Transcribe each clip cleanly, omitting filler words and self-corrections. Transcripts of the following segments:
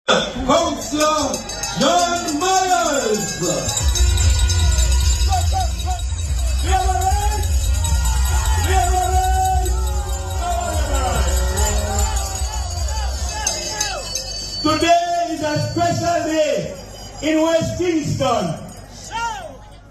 Councillor John Myers. Today is a special day in West Kingston.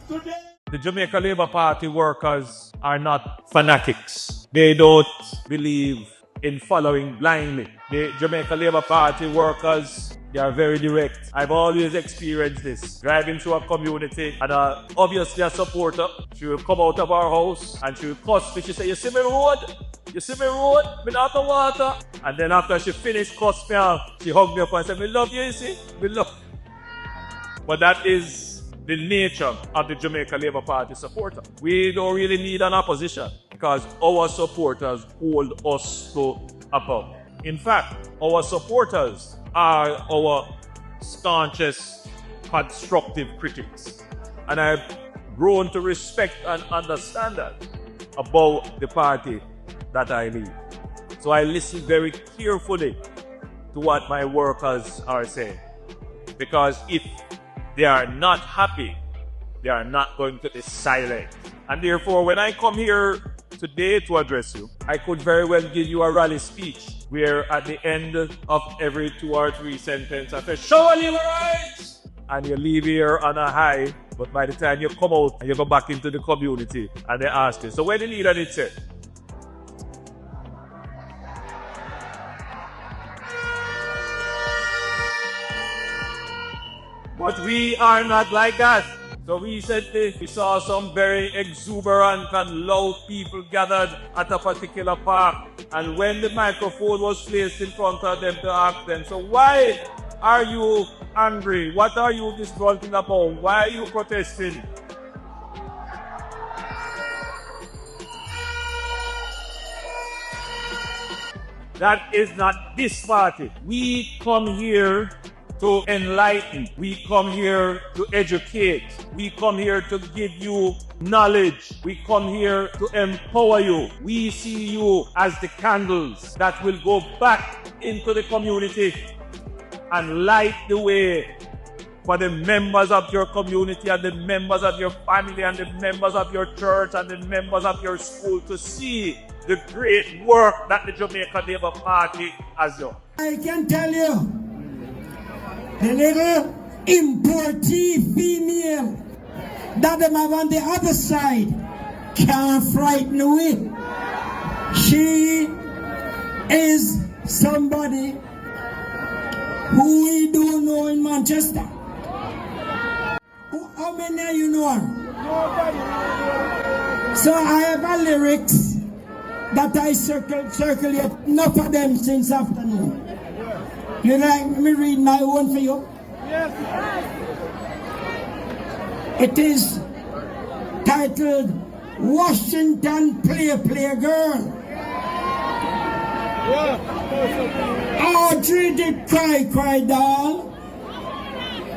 Today, the Jamaica Labour Party workers are not fanatics. They don't believe in following blindly. The Jamaica Labour Party workers, they are very direct. I've always experienced this. Driving through a community and obviously a supporter, she will come out of our house and she will cuss me. She say, you see me road? You see me road? Me not the water. And then after she finished cuss me out, she hugged me up and said, me love you, you see? Me love. But that is the nature of the Jamaica Labour Party supporter. We don't really need an opposition because our supporters hold us to account. In fact, our supporters are our staunchest constructive critics. And I've grown to respect and understand that about the party that I lead. So I listen very carefully to what my workers are saying. Because if they are not happy, they are not going to be silent. And therefore, when I come here today to address you, I could very well give you a rally speech where at the end of every 2 or 3 sentences I say, show your rights! And you leave here on a high, but by the time you come out and you go back into the community and they ask you, so where the leader did say? But we are not like that. So recently, we saw some very exuberant and loud people gathered at a particular park. And when the microphone was placed in front of them to ask them, so why are you angry? What are you disgruntled about? Why are you protesting? That is not this party. We come here to enlighten. We come here to educate. We come here to give you knowledge. We come here to empower you. We see you as the candles that will go back into the community and light the way for the members of your community and the members of your family and the members of your church and the members of your school to see the great work that the Jamaica Labour Party has done. I can tell you, the little importee female that them have on the other side can't frighten away. She is somebody who we don't know in Manchester. How many of you know her? So I have a lyrics that I circulate enough of them since afternoon. You like me read my own for you? Yes. It is titled Washington Play Girl. Audrey the cry doll.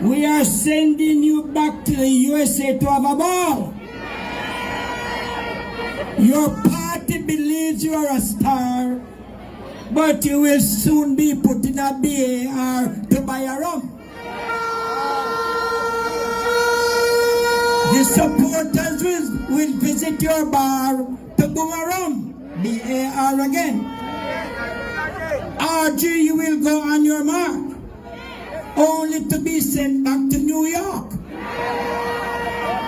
We are sending you back to the USA to have a ball. Your party believes you are a star, but you will soon be put in a BAR to buy a rum. The supporters will visit your bar to boom a rum. BAR again. RG, you will go on your mark, only to be sent back to New York.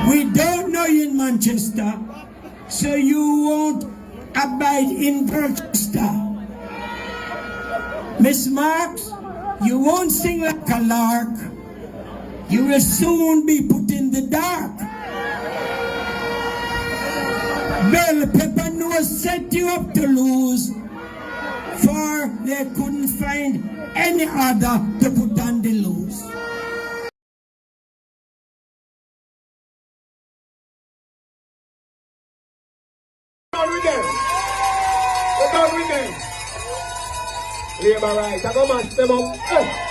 We don't know you in Manchester, so you won't abide in Manchester. Miss Marks, you won't sing like a lark. You will soon be put in the dark. Bell Pepper Nose set you up to lose, for they couldn't find any other to put on the loose. Labour rights, I go mash them up.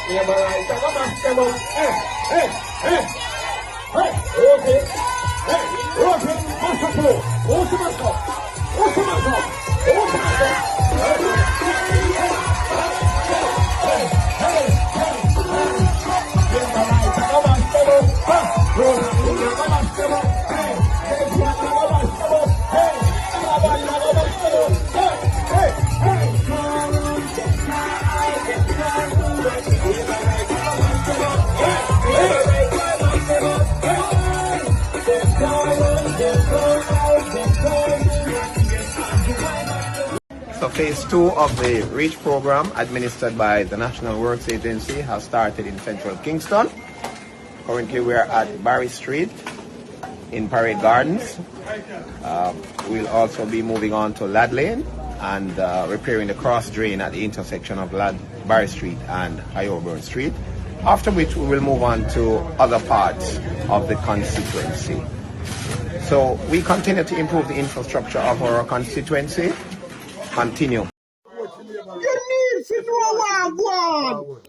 Labour rights, I go mash them up. Okay. Mash up, mash up. Phase 2 of the REACH program administered by the National Works Agency has started in central Kingston. Currently we are at Barry Street in Parade Gardens. We'll also be moving on to Lad Lane and repairing the cross drain at the intersection of Barry Street and Ioburn Street, after which we will move on to other parts of the constituency. So we continue to improve the infrastructure of our constituency. Continue. You need to know what going.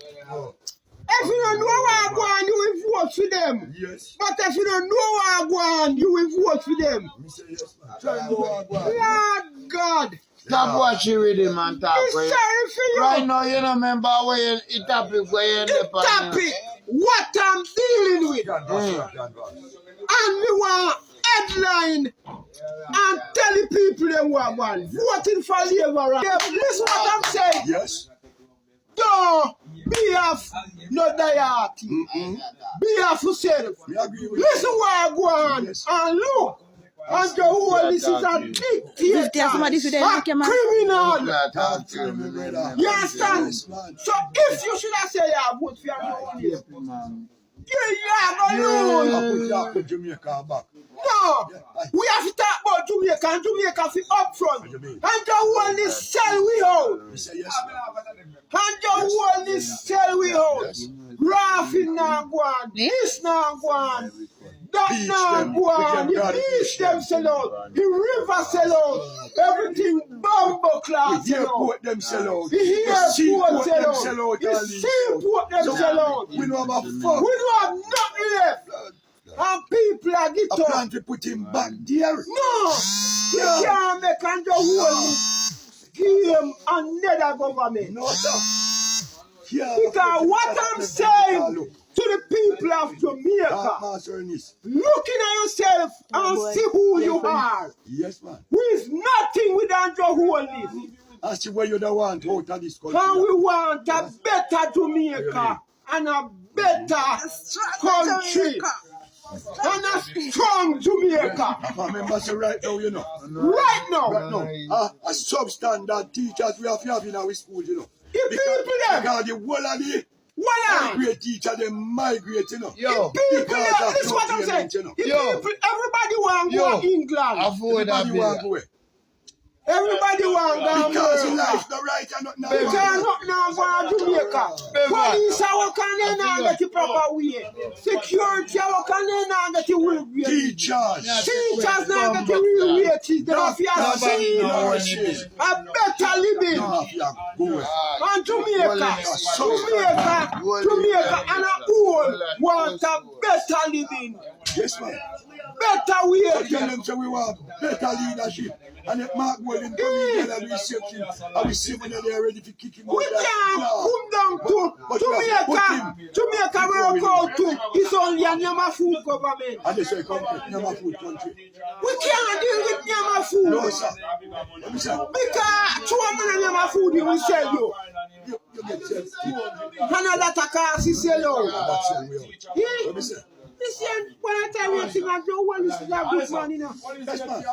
If you don't know what going, you will vote for them. Yes. But if you don't know what going, you will vote for them. Lord God. Stop watching with him and talk. It's sorry for you. Right now, you don't remember where the topic where you the topic, what I'm dealing with. And we want headline and tell the people they want one. Voting for Labour. Listen what I'm saying. Yes. Don't be off no diet. Be off yourself. Listen what I go on and look. And the whole this is a dictator, a criminal. You understand? So if you should have said yeah, vote for your own, you are going to lose. No, we have to talk about Jamaica and Jamaica up front. And the whole this sell we out. And the whole this sell we out. Graphing now go on, this now go on. That now go on, the beach them sell out, the river sell out, everything bumbo class sell out, them sell out, the airport sell out, the seaport them sell out. We don't have a fuck. We don't have nothing left. And people are getting I plan to put him back there. No, you can't make and the whole game another government. No, sir. Yeah, because what I'm saying to the people of Jamaica, looking at yourself and see who you are. Yes, man. Who is nothing without your wholeness. I see where you don't want out of this country. And we want a better Jamaica and a better country. And a strong Jamaica. I remember so right now, you know. Right now. A substandard teachers we have in our school, you know. The people there. Because the whole of the migrate teacher, they migrate, you know. Yo. The people there, this is what I'm saying. You know. The people, everybody want to go to England. Everybody want to go. Everybody want to go because life the right and not now. Because not now for Jamaica. Police are working now get the proper way. Security are working now get the real way. Teachers now get the real wages. They have to see a better living. And Jamaica and a whole want a better living. Yes, man. Better wages. Tell them so we want better leadership. And if Mark Walden come in and we see him, and we see when they're ready to kick him out. We can't come down to Jamaica where we go to. It's only a Nyama food government. And they say Nyama food country. We can't deal with Nyama food. No, sir. Because 200 Nyama food we will sell you. You get sell. Another takas is sell you. Let me say. Listen, when I tell you things, I don't want to see that good money now. Yes, man.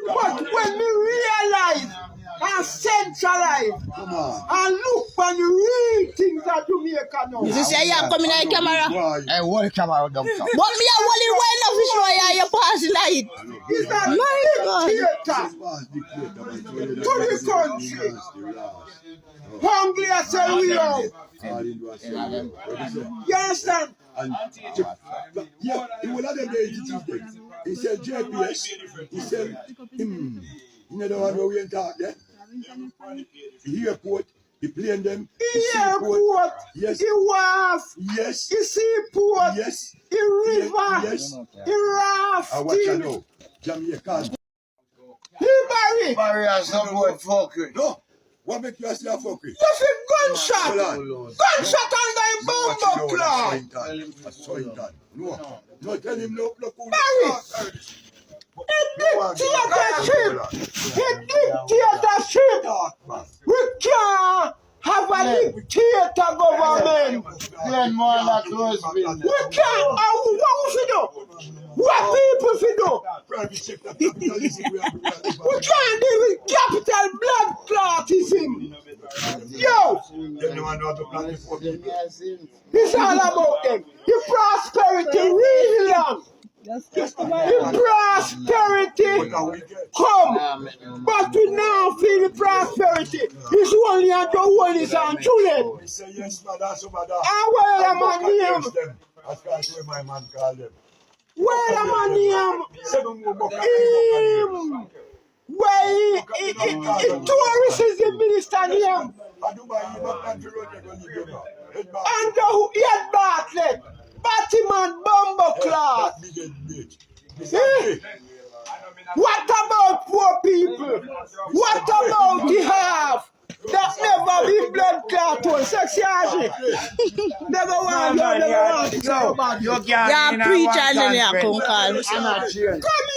But when we realize and centralize and look for the real things that Jamaica know. You say you come in the camera? Hey, what the camera down? But me a wally well enough to show you your pass light. Is that dictator to the country? Hungry as hell we are. You understand? And yeah, he will have them there. He said JPS. He said, you know the one where we talk there? The airport, he plane them. The airport, yes. The wharf, yes. The seaport, yes. The river, yes. The rafting. I watch you know, Jamaica. The Barry has some word fucking. No. What make you say a fuckery? You see gunshot! Gunshot under a bomb cloud! I saw him that. No, tell him no. Barry! Dictatorship! We can't have a dictator government! Then more like close. We can't! What fi do? What people fi do? Private sector capitalism. We trying to deal with capital blood clotism. Yo, Them no one know how to plan it for people. it's all about them. The prosperity really long. The prosperity come, but we now feel the prosperity. It's only on the one is on children. We say yes, mother, so mother. And where am I name? As far as my man call them. Where am I name? Him. Where tourist is the minister name. And the head Bartlett. Batman Bumbo Class. What about poor people? What about the half that never been blood clot on sexuality? Never want. Yeah, preacher and then you come call. Come